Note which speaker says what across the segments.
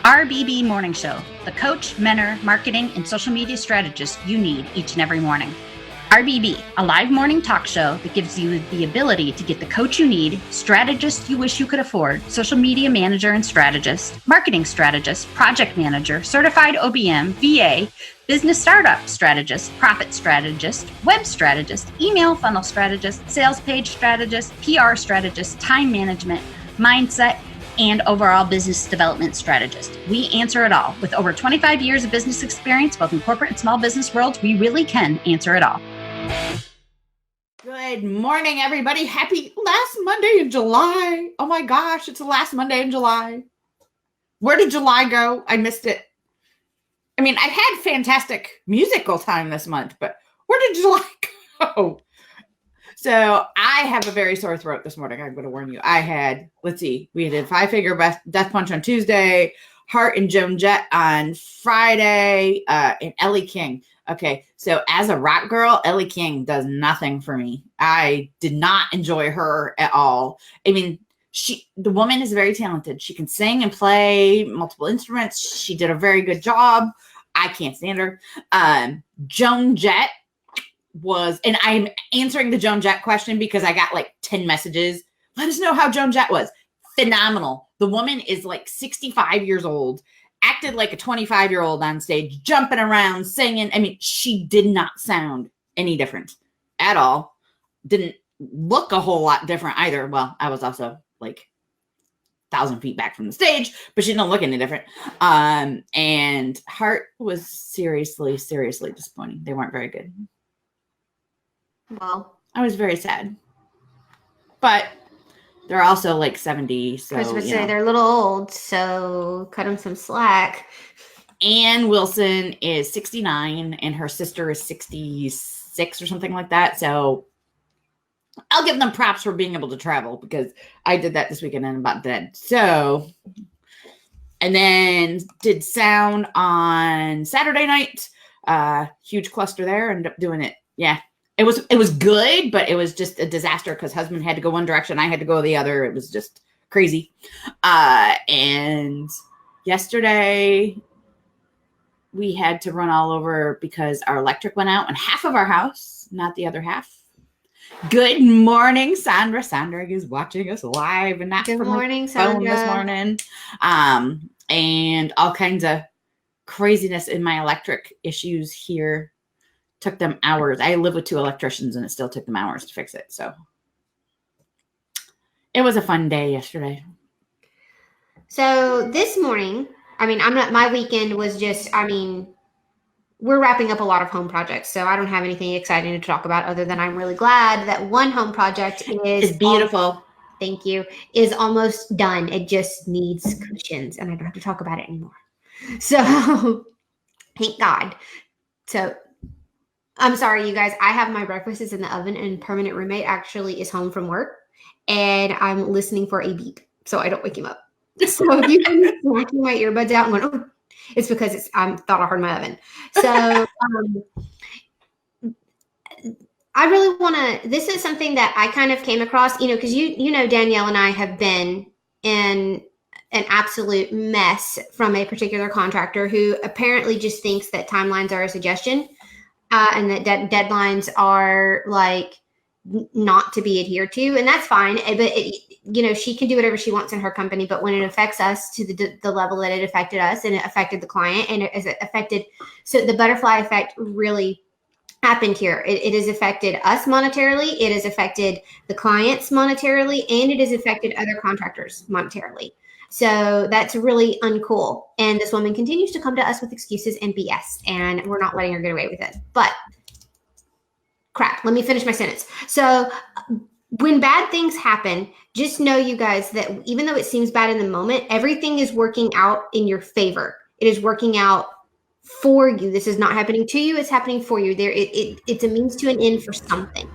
Speaker 1: RBB Morning Show, the coach, mentor, marketing, and social media strategist you need each and every morning. RBB, a live morning talk show that gives you the ability to get the coach you need, strategist you wish you could afford, social media manager and strategist, marketing strategist, project manager, certified OBM, VA, business startup strategist, profit strategist, web strategist, email funnel strategist, sales page strategist, PR strategist, time management, mindset, and overall business development strategist. We answer it all. With over 25 years of business experience, both in corporate and small business worlds, we really can answer it all.
Speaker 2: Good morning, everybody. Happy last Monday in July. Oh my gosh, it's the last Monday in July. Where did July go? I missed it. I mean, I've had fantastic musical time this month, but where did July go? So I have a very sore throat this morning. I'm going to warn you. We did five-figure death punch on Tuesday, Hart and Joan Jett on Friday, and Ellie King. Okay, so as a rock girl, Ellie King does nothing for me. I did not enjoy her at all. I mean, the woman is very talented. She can sing and play multiple instruments. She did a very good job. I can't stand her. Joan Jett and I'm answering the Joan Jett question because I got like 10 messages. Let us know how Joan Jett was. Phenomenal. The woman is like 65 years old, acted like a 25-year-old on stage, jumping around, singing. I mean, she did not sound any different at all. Didn't look a whole lot different either. Well, I was also like 1,000 feet back from the stage, but she didn't look any different. And Hart was seriously disappointing. They weren't very good.
Speaker 3: Well,
Speaker 2: I was very sad, but they're also like 70. So
Speaker 3: Chris would say they're a little old, so cut them some slack.
Speaker 2: Ann Wilson is 69 and her sister is 66 or something like that. So I'll give them props for being able to travel because I did that this weekend and I'm about dead. So, and then did sound on Saturday night. Huge cluster there. Ended up doing it. Yeah. It was good, but it was just a disaster because husband had to go one direction. I had to go the other. It was just crazy. And yesterday we had to run all over because our electric went out and half of our house, not the other half. Good morning, Sandra. Sandra is watching us live and not
Speaker 3: Good
Speaker 2: from
Speaker 3: morning,
Speaker 2: her phone
Speaker 3: Sandra.
Speaker 2: this morning. And all kinds of craziness in my electric issues here. Took them hours. I live with 2 electricians and it still took them hours to fix it. So it was a fun day yesterday.
Speaker 3: So this morning, my weekend was just, we're wrapping up a lot of home projects. So I don't have anything exciting to talk about other than I'm really glad that one home project
Speaker 2: It's beautiful.
Speaker 3: Thank you. Is almost done. It just needs cushions and I don't have to talk about it anymore. So thank God. So I'm sorry, you guys. I have my breakfast is in the oven and permanent roommate actually is home from work and I'm listening for a beep so I don't wake him up. So if you can knocking my earbuds out and going, oh, it's because I thought I heard my oven. So I really want to, this is something that I kind of came across, because Danielle and I have been in an absolute mess from a particular contractor who apparently just thinks that timelines are a suggestion. And that deadlines are like not to be adhered to, and that's fine. But she can do whatever she wants in her company. But when it affects us to the level that it affected us, and it affected the client, and it affected, so the butterfly effect really happened here. It has affected us monetarily. It has affected the clients monetarily, and it has affected other contractors monetarily. So that's really uncool. And this woman continues to come to us with excuses and BS, and we're not letting her get away with it. But crap, let me finish my sentence. So when bad things happen, just know, you guys, that even though it seems bad in the moment, everything is working out in your favor. It is working out for you. This is not happening to you. It's happening for you. It's a means to an end for something.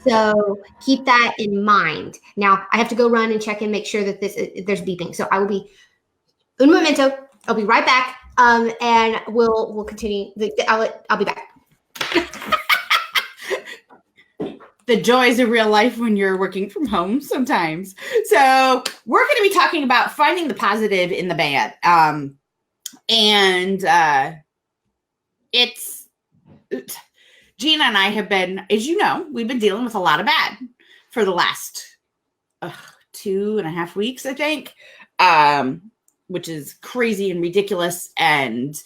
Speaker 3: So keep that in mind. Now I have to go run and check and make sure that there's beeping. So I will be un momento. I'll be right back. And we'll continue. I'll be back.
Speaker 2: the joys of real life when you're working from home sometimes. So we're going to be talking about finding the positive in the bad. It's Gina and I have been, as you know, we've been dealing with a lot of bad for the last 2.5 weeks, I think, which is crazy and ridiculous. And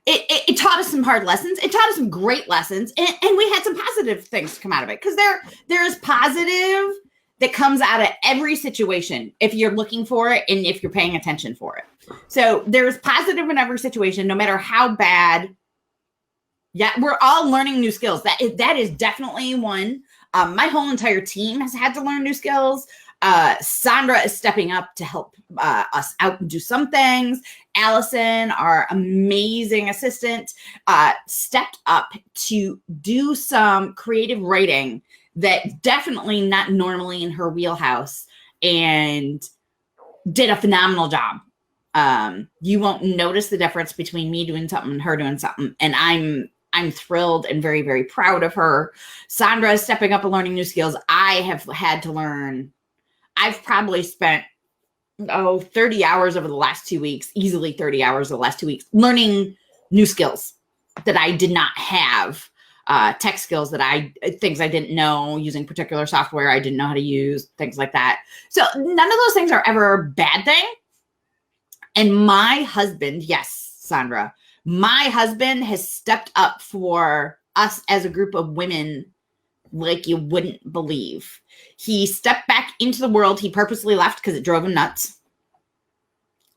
Speaker 2: it taught us some hard lessons. It taught us some great lessons. And we had some positive things to come out of it, because there is positive that comes out of every situation if you're looking for it and if you're paying attention for it. So there's positive in every situation, no matter how bad. Yeah, we're all learning new skills. That is definitely one. My whole entire team has had to learn new skills. Sandra is stepping up to help us out and do some things. Allison, our amazing assistant, stepped up to do some creative writing that definitely not normally in her wheelhouse, and did a phenomenal job. You won't notice the difference between me doing something and her doing something. And I'm thrilled and very, very proud of her. Sandra is stepping up and learning new skills. I have had to learn. I've probably spent 30 hours over the last 2 weeks, easily 30 hours over the last 2 weeks, learning new skills that I did not have. Tech skills things I didn't know, using particular software I didn't know how to use, things like that. So none of those things are ever a bad thing. And my husband, yes, Sandra, my husband has stepped up for us as a group of women like you wouldn't believe. He stepped back into the world. He purposely left because it drove him nuts.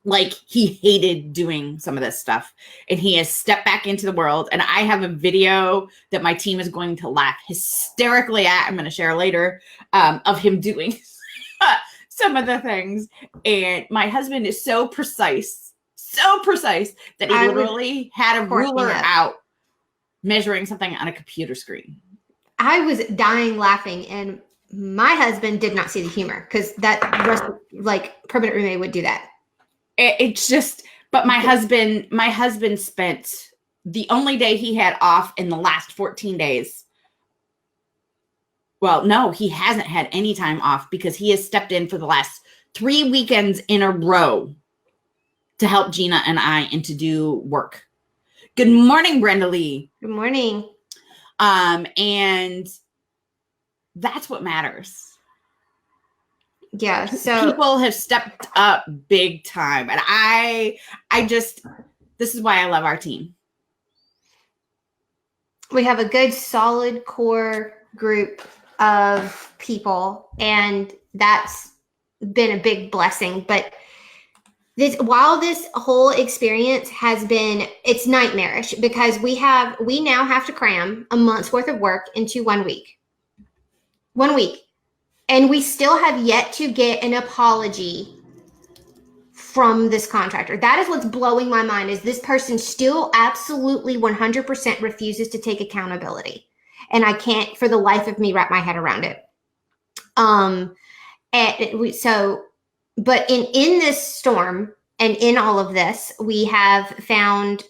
Speaker 2: Like, he hated doing some of this stuff, and he has stepped back into the world. And I have a video that my team is going to laugh hysterically at, I'm going to share later, of him doing some of the things. And my husband is so precise that he literally had a ruler out measuring something on a computer screen.
Speaker 3: I was dying laughing, and my husband did not see the humor, because that permanent roommate would do that.
Speaker 2: It's just, but my husband spent the only day he had off in the last 14 days. Well, no, he hasn't had any time off, because he has stepped in for the last 3 weekends in a row to help Gina and I and to do work. Good morning, Brenda Lee.
Speaker 3: Good morning.
Speaker 2: And that's what matters.
Speaker 3: Yeah. So
Speaker 2: people have stepped up big time. And I just, this is why I love our team.
Speaker 3: We have a good, solid core group of people, and that's been a big blessing. But while this whole experience has been, it's nightmarish, because we now have to cram a month's worth of work into 1 week. 1 week. And we still have yet to get an apology from this contractor. That is what's blowing my mind, is this person still absolutely 100% refuses to take accountability. And I can't for the life of me wrap my head around it. But in this storm and in all of this, we have found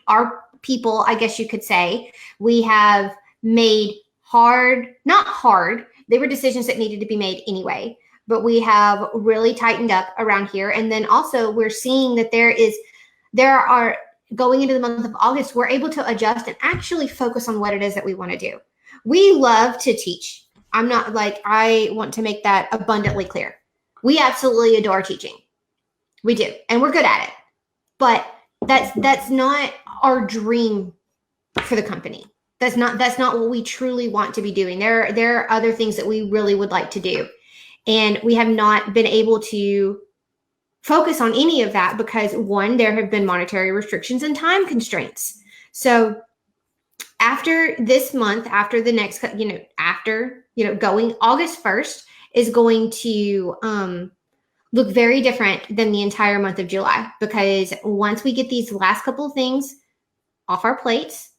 Speaker 3: our people, I guess you could say. We have made not hard, they were decisions that needed to be made anyway, but we have really tightened up around here. And then also we're seeing that there are going into the month of August, we're able to adjust and actually focus on what it is that we want to do. We love to teach. I want to make that abundantly clear. We absolutely adore teaching. We do. And we're good at it. But that's not our dream for the company. That's not what we truly want to be doing. There are other things that we really would like to do. And we have not been able to focus on any of that because, one, there have been monetary restrictions and time constraints. So after this month, after the next, going August 1st is going to look very different than the entire month of July, because once we get these last couple of things off our plates,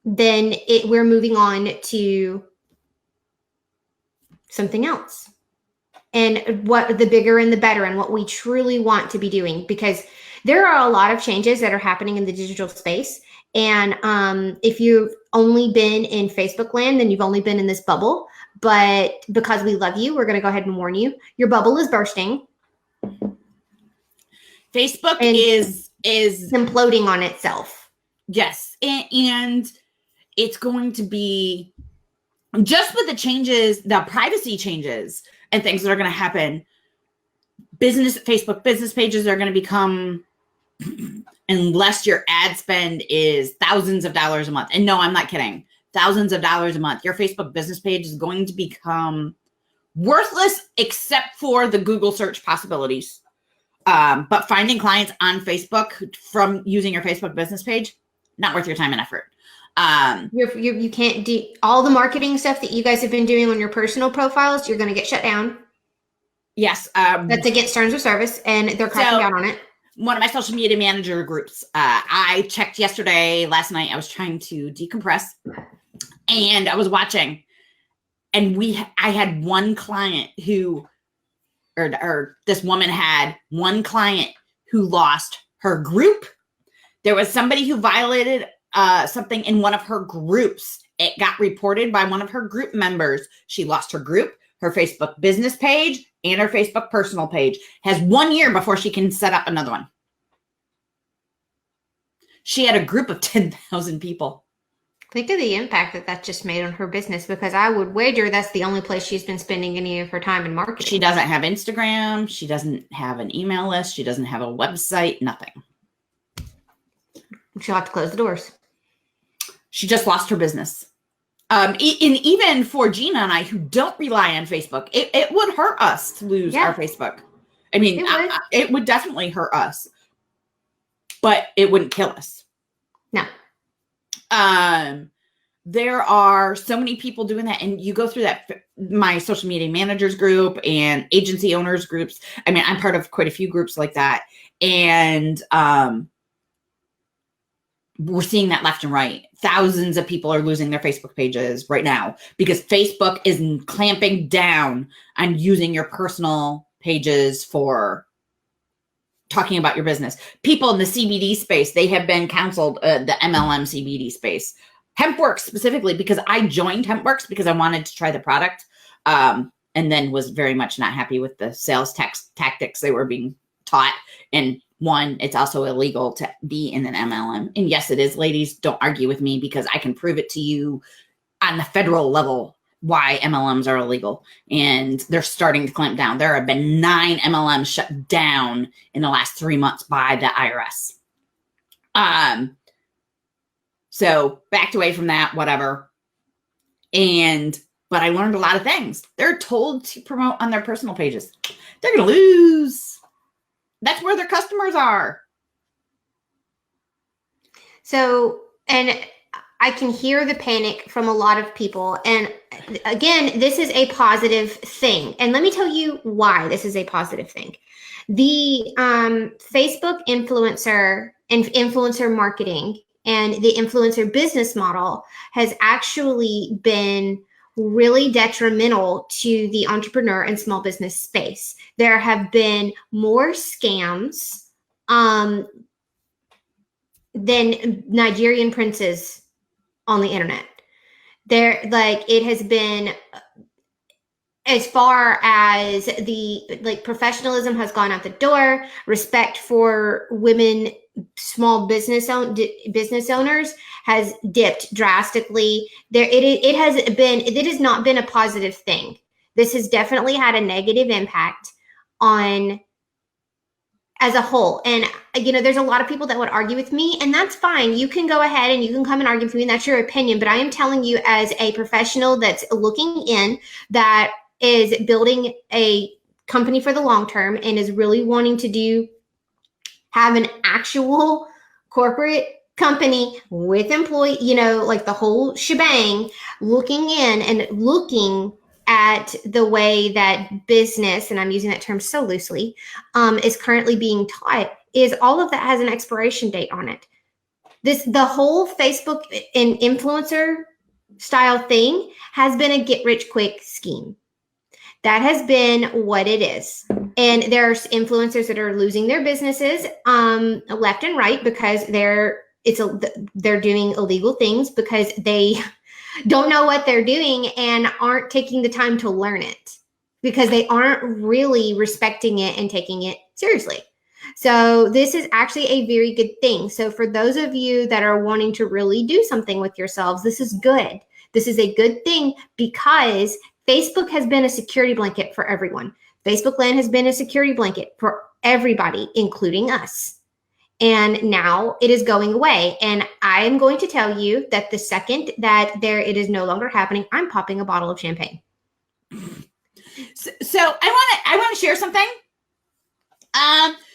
Speaker 3: then we're moving on to something else. And what the bigger and the better, and what we truly want to be doing, because there are a lot of changes that are happening in the digital space. And if you've only been in Facebook land, then you've only been in this bubble. But because we love you, we're going to go ahead and warn you. Your bubble is bursting.
Speaker 2: Facebook
Speaker 3: And
Speaker 2: is
Speaker 3: imploding on itself.
Speaker 2: Yes. And it's going to be just with the changes, the privacy changes and things that are going to happen. Facebook business pages are going to become, unless your ad spend is thousands of dollars a month. And no, I'm not kidding. Thousands of dollars a month. Your Facebook business page is going to become worthless except for the Google search possibilities. But finding clients on Facebook from using your Facebook business page, not worth your time and effort.
Speaker 3: You can't do all the marketing stuff that you guys have been doing on your personal profiles. You're going to get shut down.
Speaker 2: Yes.
Speaker 3: That's against terms of service, and they're cracking down on it.
Speaker 2: One of my social media manager groups, I checked last night. I was trying to decompress and I was watching, and I had one client who, or this woman had one client who lost her group. There was somebody who violated something in one of her groups. It got reported by one of her group members. She lost her group, her Facebook business page, and her Facebook personal page. Has 1 year before she can set up another one. She had a group of 10,000 people.
Speaker 3: Think of the impact that just made on her business, because I would wager that's the only place she's been spending any of her time in marketing.
Speaker 2: She doesn't have Instagram. She doesn't have an email list. She doesn't have a website, nothing.
Speaker 3: She'll have to close the doors.
Speaker 2: She just lost her business. And even for Gina and I, who don't rely on Facebook, it would hurt us to lose our Facebook. I mean, it would definitely hurt us, but it wouldn't kill us.
Speaker 3: No.
Speaker 2: There are so many people doing that, and you go through my social media managers group and agency owners groups. I mean, I'm part of quite a few groups like that. And, we're seeing that left and right. Thousands of people are losing their Facebook pages right now because Facebook is clamping down on using your personal pages for talking about your business. People in the CBD space, they have been counseled, the MLM CBD space. HempWorks specifically, because I joined HempWorks because I wanted to try the product, and then was very much not happy with the sales tactics they were being taught. And one, it's also illegal to be in an MLM. And yes, it is. Ladies, don't argue with me because I can prove it to you on the federal level why MLMs are illegal. And they're starting to clamp down. There have been 9 MLMs shut down in the last 3 months by the IRS. So backed away from that, whatever. But I learned a lot of things. They're told to promote on their personal pages. They're going to lose. That's where their customers are. So,
Speaker 3: and I can hear the panic from a lot of people. And again, this is a positive thing. And let me tell you why this is a positive thing. The Facebook influencer and influencer marketing and the influencer business model has actually been really detrimental to the entrepreneur and small business space. There have been more scams than Nigerian princes on the internet. It has been, as far as the professionalism has gone out the door, respect for women, small business owners has dipped drastically. It has not been a positive thing. This has definitely had a negative impact on as a whole. And there's a lot of people that would argue with me, and that's fine. You can go ahead and you can come and argue with me, and that's your opinion. But I am telling you, as a professional that's looking in, that is building a company for the long term and is really wanting to have an actual corporate company with employee, like the whole shebang, looking in and looking at the way that business, and I'm using that term so loosely, is currently being taught, is all of that has an expiration date on it. The whole Facebook and influencer style thing has been a get rich quick scheme. That has been what it is. And there's influencers that are losing their businesses left and right because they're they're doing illegal things because they don't know what they're doing and aren't taking the time to learn it because they aren't really respecting it and taking it seriously. So this is actually a very good thing. So for those of you that are wanting to really do something with yourselves, this is good. This is a good thing because Facebook has been a security blanket for everyone. Facebook Land has been a security blanket for everybody, including us. And now it is going away. And I am going to tell you that the second that it is no longer happening, I'm popping a bottle of champagne.
Speaker 2: So I want to share something.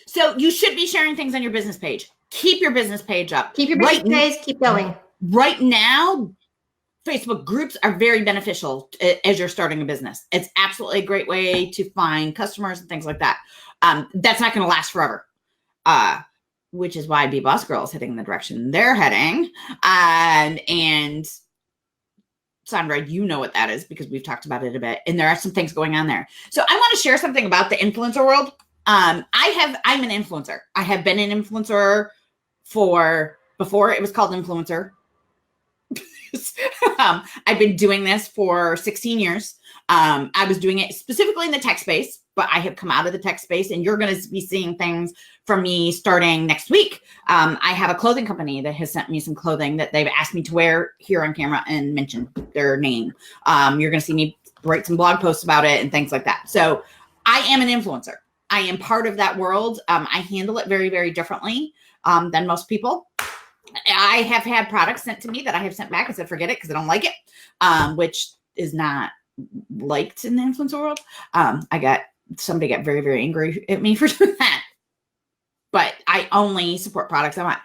Speaker 2: So you should be sharing things on your business page. Keep your business page up.
Speaker 3: Keep your business page. Keep going.
Speaker 2: Right now, Facebook groups are very beneficial as you're starting a business. It's absolutely a great way to find customers and things like that. That's not going to last forever. Which is why Be Boss Girl is heading in the direction they're heading. And Sandra, you know what that is because we've talked about it a bit. And there are some things going on there. So I want to share something about the influencer world. I'm an influencer. I have been an influencer before it was called influencer. I've been doing this for 16 years. I was doing it specifically in the tech space, but I have come out of the tech space and you're going to be seeing things from me starting next week. I have a clothing company that has sent me some clothing that they've asked me to wear here on camera and mention their name. You're going to see me write some blog posts about it and things like that. So I am an influencer. I am part of that world. I handle it very, very differently than most people. I have had products sent to me that I have sent back and said, forget it because I don't like it, which is not liked in the influencer world. Somebody got very, very angry at me for doing that. But I only support products I want.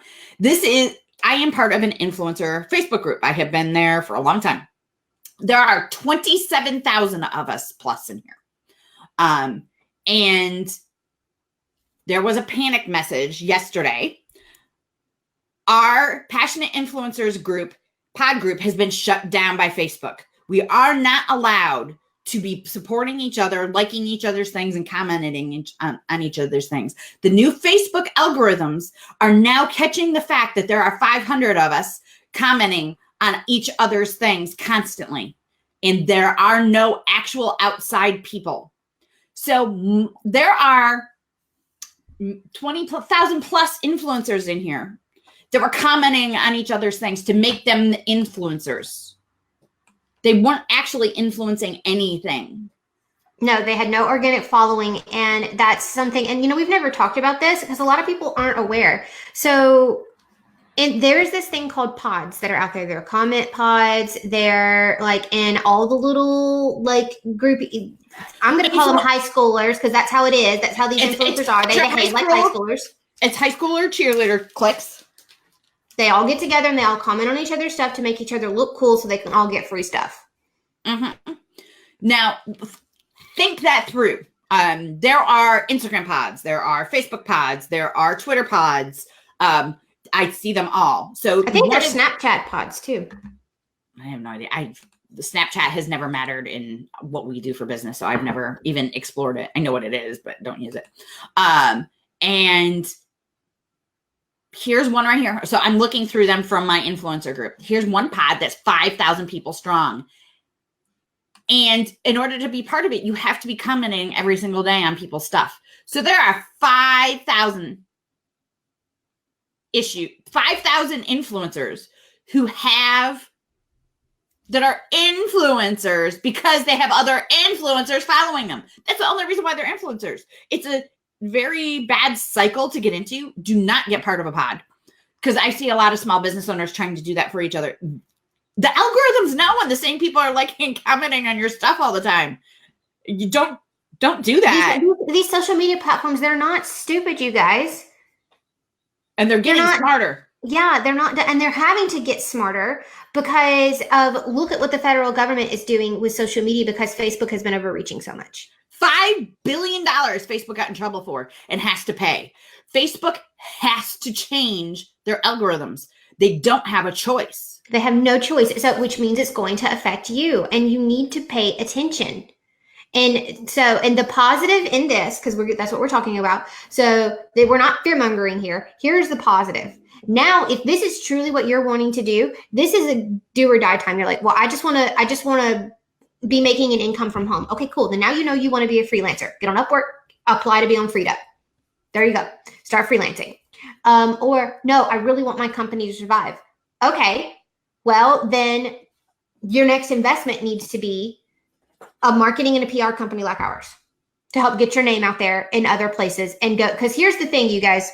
Speaker 2: I am part of an influencer Facebook group. I have been there for a long time. There are 27,000 of us plus in here. And there was a panic message yesterday. Our Passionate Influencers group, pod group, has been shut down by Facebook. We are not allowed to be supporting each other, liking each other's things, and commenting on each other's things. The new Facebook algorithms are now catching the fact that there are 500 of us commenting on each other's things constantly. And there are no actual outside people. So there are 20,000 plus influencers in here that were commenting on each other's things to make them the influencers. They weren't actually influencing anything.
Speaker 3: No, they had no organic following. And that's something, and we've never talked about this because a lot of people aren't aware. So there's this thing called pods that are out there. They're comment pods. They're like in all the little group. I'm going to call them high schoolers because that's how it is. That's how these influencers are. They behave like high schoolers.
Speaker 2: It's high schooler cheerleader cliques.
Speaker 3: They all get together and they all comment on each other's stuff to make each other look cool so they can all get free stuff.
Speaker 2: Mm-hmm. Now, think that through. There are Instagram pods. There are Facebook pods. There are Twitter pods. I see them all. So
Speaker 3: I think there's Snapchat pods too.
Speaker 2: I have no idea. The Snapchat has never mattered in what we do for business, so I've never even explored it. I know what it is, but don't use it. And here's one right here. So I'm looking through them from my influencer group. Here's one pod that's 5,000 people strong. And in order to be part of it, you have to be commenting every single day on people's stuff. So there are 5,000 influencers that are influencers because they have other influencers following them. That's the only reason why they're influencers. It's a very bad cycle to get into. Do not get part of a pod because I see a lot of small business owners trying to do that for each other. The algorithms know when the same people are liking and commenting on your stuff all the time. You don't do that.
Speaker 3: These social media platforms, they're not stupid, you guys.
Speaker 2: And they're getting smarter. Yeah,
Speaker 3: they're not. And they're having to get smarter because of look at what the federal government is doing with social media because Facebook has been overreaching so much.
Speaker 2: $5 billion Facebook got in trouble for and has to pay. Facebook has to change their algorithms. They don't have a choice.
Speaker 3: They have no choice. So, which means it's going to affect you and you need to pay attention. And the positive in this, because that's what we're talking about. So we're not fear mongering here. Here's the positive. Now, if this is truly what you're wanting to do, this is a do or die time. You're like, well, I just want to be making an income from home. Okay, cool. Then now you know you want to be a freelancer. Get on Upwork, apply to be on Freed Up. There you go. Start freelancing. Or no, I really want my company to survive. Okay, well, then your next investment needs to be a marketing and a PR company like ours to help get your name out there in other places and go. Because here's the thing, you guys,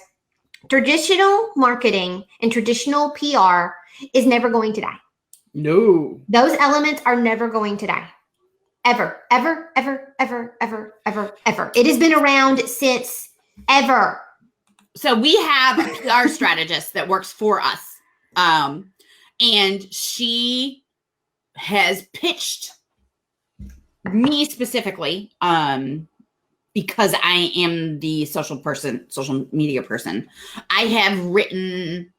Speaker 3: traditional marketing and traditional PR is never going to die.
Speaker 2: No.
Speaker 3: Those elements are never going to die. Ever, ever, ever, ever, ever, ever, ever. It has been around since ever.
Speaker 2: So we have a PR strategist that works for us. And she has pitched me specifically, because I am the social media person. I have written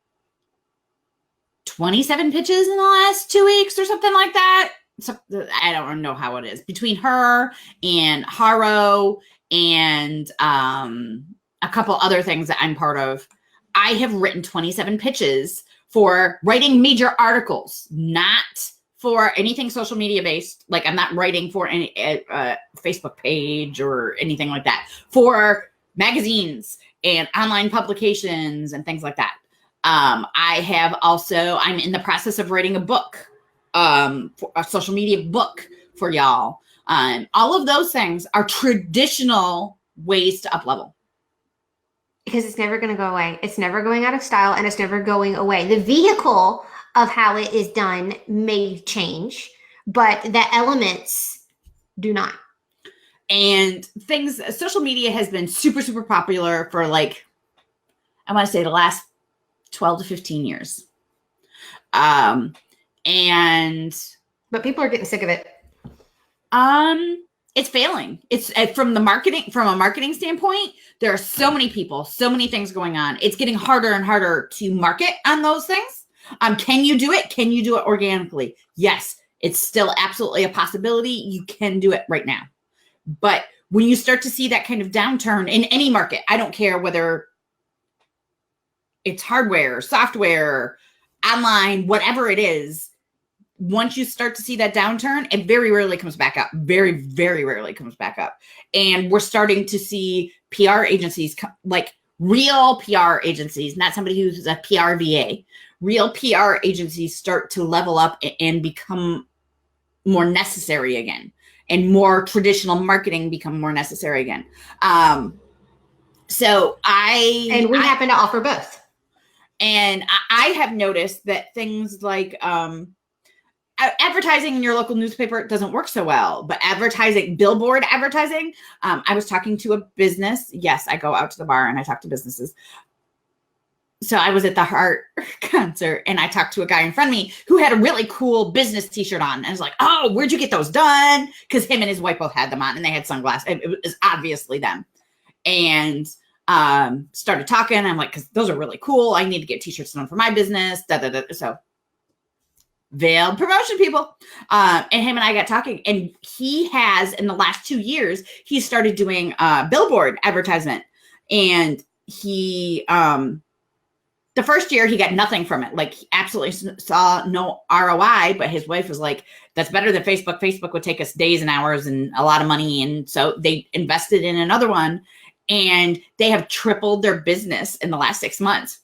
Speaker 2: 27 pitches in the last 2 weeks or something like that. So I don't know how it is between her and Haro and a couple other things that I'm part of. I have written 27 pitches for writing major articles, not for anything social media based. Like I'm not writing for any Facebook page or anything like that, for magazines and online publications and things like that. I'm in the process of writing a book, a social media book for y'all. All of those things are traditional ways to up level.
Speaker 3: Because it's never going to go away. It's never going out of style and it's never going away. The vehicle of how it is done may change, but the elements do not.
Speaker 2: And social media has been super, super popular for I want to say the last 12 to 15 years. But
Speaker 3: people are getting sick of it.
Speaker 2: It's failing. It's from a marketing standpoint, there are so many people, so many things going on. It's getting harder and harder to market on those things. Can you do it? Can you do it organically? Yes, it's still absolutely a possibility. You can do it right now. But when you start to see that kind of downturn in any market, I don't care whether it's hardware, software, online, whatever it is, once you start to see that downturn, it very rarely comes back up. Very, very rarely comes back up. And we're starting to see PR agencies, like real PR agencies, not somebody who's a PR VA, real PR agencies start to level up and become more necessary again. And more traditional marketing become more necessary again. And we happen to offer both. And I have noticed that things like advertising in your local newspaper doesn't work so well, but billboard advertising. I was talking to a business. Yes, I go out to the bar and I talk to businesses. So I was at the Heart concert and I talked to a guy in front of me who had a really cool business t-shirt on. And I was like, oh, where'd you get those done? Because him and his wife both had them on and they had sunglasses. It was obviously them. And started talking. I'm like, because those are really cool. I need to get t-shirts done for my business. So veiled promotion, people. And him and I got talking, and he has, in the last 2 years, he started doing billboard advertisement. And he, the first year he got nothing from it. Like, he absolutely saw no ROI, but his wife was like, that's better than Facebook. Facebook would take us days and hours and a lot of money. And so they invested in another one, and they have tripled their business in the last 6 months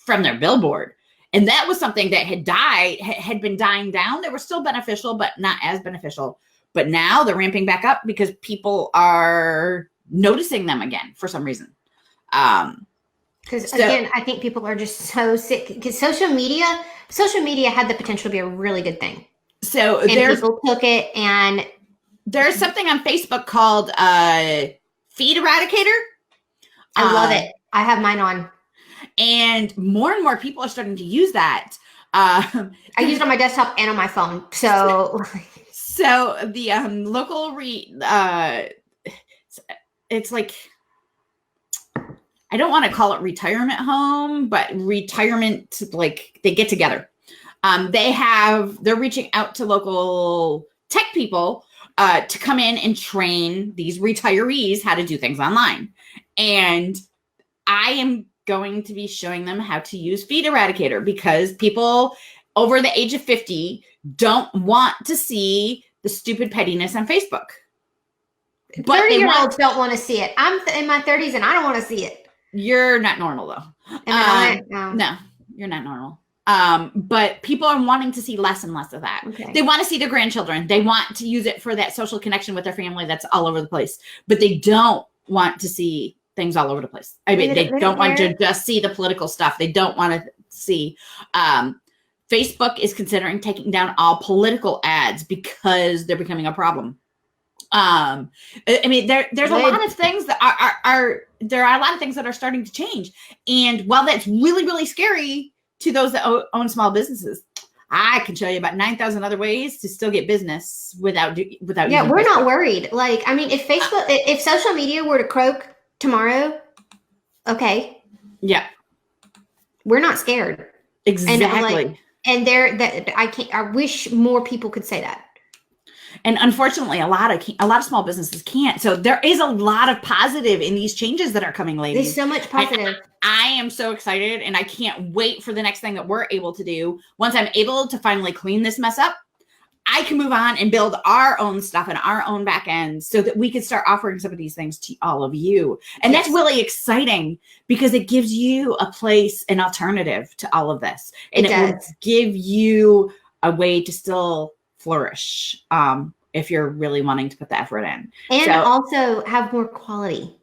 Speaker 2: from their billboard. And that was something that had been dying down. They were still beneficial, but not as beneficial. But now they're ramping back up because people are noticing them again for some reason.
Speaker 3: Again, I think people are just so sick because social media had the potential to be a really good thing.
Speaker 2: So
Speaker 3: people took it, and
Speaker 2: there's something on Facebook called Feed Eradicator.
Speaker 3: I love it. I have mine on.
Speaker 2: And more people are starting to use that.
Speaker 3: I use it on my desktop and on my phone. So
Speaker 2: the local it's like, I don't want to call it retirement home, but retirement, like they get together. They're reaching out to local tech people to come in and train these retirees how to do things online. And I am going to be showing them how to use Feed Eradicator, because people over the age of 50 don't want to see the stupid pettiness on Facebook.
Speaker 3: But 30-year-olds don't want to see it. I'm in my 30s and I don't want to see it.
Speaker 2: You're not normal though. No, you're not normal. But people are wanting to see less and less of that.
Speaker 3: Okay.
Speaker 2: They want to see their grandchildren. They want to use it for that social connection with their family that's all over the place. But they don't want to see things all over the place. I mean, they don't want to just see the political stuff. They don't want to see. Facebook is considering taking down all political ads because they're becoming a problem. I mean, there's a lot of things that there are a lot of things that are starting to change. And while that's really, really scary to those that own small businesses, I can show you about 9,000 other ways to still get business without.
Speaker 3: Yeah, we're not worried. Like, I mean, if Facebook, if social media were to croak tomorrow, okay.
Speaker 2: Yeah.
Speaker 3: We're not scared.
Speaker 2: Exactly.
Speaker 3: I wish more people could say that.
Speaker 2: And unfortunately, a lot of small businesses can't. So there is a lot of positive in these changes that are coming, ladies.
Speaker 3: There's so much positive.
Speaker 2: I am so excited, and I can't wait for the next thing that we're able to do. Once I'm able to finally clean this mess up, I can move on and build our own stuff and our own back ends so that we can start offering some of these things to all of you. And That's really exciting because it gives you a place, an alternative to all of this. And it will give you a way to still flourish if you're really wanting to put the effort in.
Speaker 3: And also have more quality.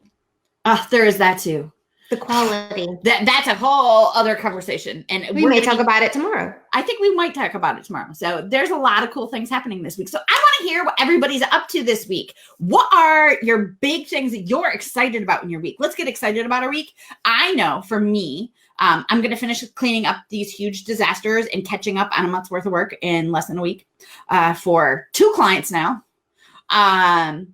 Speaker 2: There is that too.
Speaker 3: The quality.
Speaker 2: That's a whole other conversation. And
Speaker 3: we may talk about it tomorrow.
Speaker 2: I think we might talk about it tomorrow. So there's a lot of cool things happening this week. So I want to hear what everybody's up to this week. What are your big things that you're excited about in your week? Let's get excited about our week. I know for me, I'm going to finish cleaning up these huge disasters and catching up on a month's worth of work in less than a week for 2 clients now. And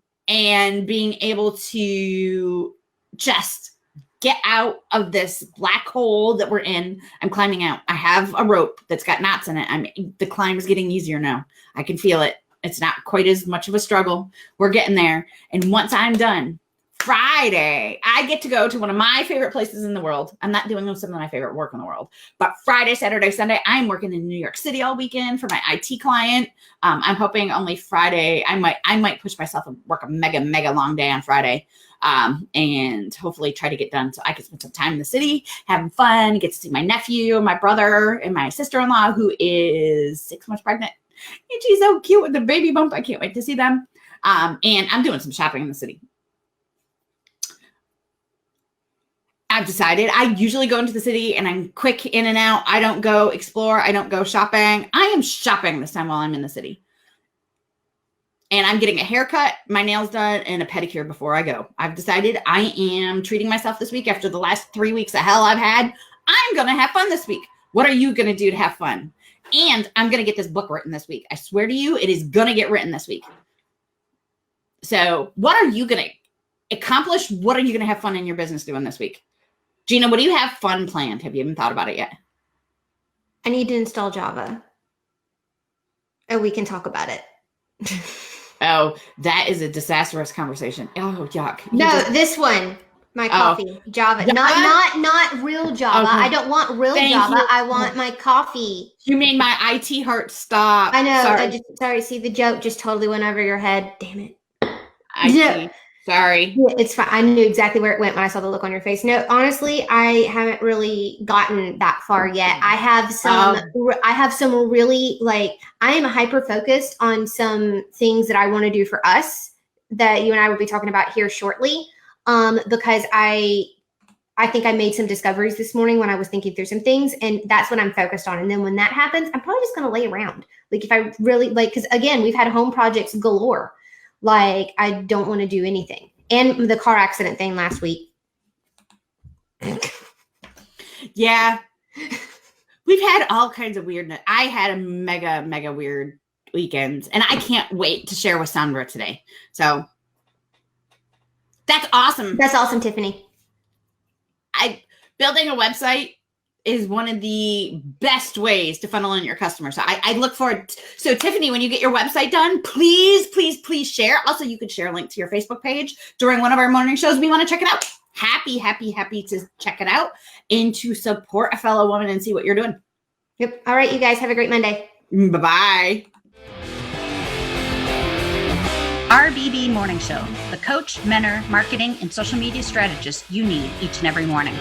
Speaker 2: being able to just get out of this black hole that we're in. I'm climbing out. I have a rope that's got knots in it. The climb is getting easier now. I can feel it. It's not quite as much of a struggle. We're getting there. And once I'm done, Friday, I get to go to one of my favorite places in the world. I'm not doing some of my favorite work in the world, but Friday, Saturday, Sunday, I'm working in New York City all weekend for my IT client. I'm hoping only Friday. I might push myself and work a mega long day on Friday, and hopefully try to get done so I can spend some time in the city, having fun, get to see my nephew, my brother, and my sister-in-law, who is 6 months pregnant. And she's so cute with the baby bump. I can't wait to see them. And I'm doing some shopping in the city. I've decided I usually go into the city and I'm quick in and out. I don't go explore. I don't go shopping. I am shopping this time while I'm in the city. And I'm getting a haircut, my nails done, and a pedicure before I go. I've decided I am treating myself this week after the last 3 weeks of hell I've had. I'm going to have fun this week. What are you going to do to have fun? And I'm going to get this book written this week. I swear to you, it is going to get written this week. So what are you going to accomplish? What are you going to have fun in your business doing this week? Gina, what do you have fun planned? Have you even thought about it yet?
Speaker 3: I need to install Java. And we can talk about it.
Speaker 2: Oh, that is a disastrous conversation. Oh, yuck.
Speaker 3: This one. My coffee. Java. Not real Java. Okay. I don't want real Java. I want my coffee.
Speaker 2: You made my IT heart stop.
Speaker 3: I know. Sorry. See, the joke just totally went over your head. Damn it.
Speaker 2: IT. Sorry.
Speaker 3: Yeah, it's fine. I knew exactly where it went when I saw the look on your face. No, honestly, I haven't really gotten that far yet. I have some really, like, I am hyper focused on some things that I want to do for us that you and I will be talking about here shortly. Because I think I made some discoveries this morning when I was thinking through some things, and that's what I'm focused on. And then when that happens, I'm probably just going to lay around. Like, if I really because again, we've had home projects galore. Like, I don't want to do anything. And the car accident thing last week.
Speaker 2: Yeah. We've had all kinds of weirdness. I had a mega weird weekend, and I can't wait to share with Sandra today. So that's awesome.
Speaker 3: That's awesome, Tiffany.
Speaker 2: Building a website is one of the best ways to funnel in your customers. So I look forward. So Tiffany, when you get your website done, please share. Also, you could share a link to your Facebook page during one of our morning shows. We want to check it out. happy to check it out and to support a fellow woman and see what you're doing.
Speaker 3: Yep. All right, you guys have a great Monday.
Speaker 2: Bye-bye.
Speaker 1: RBB Morning Show, the coach, mentor, marketing, and social media strategist you need each and every morning.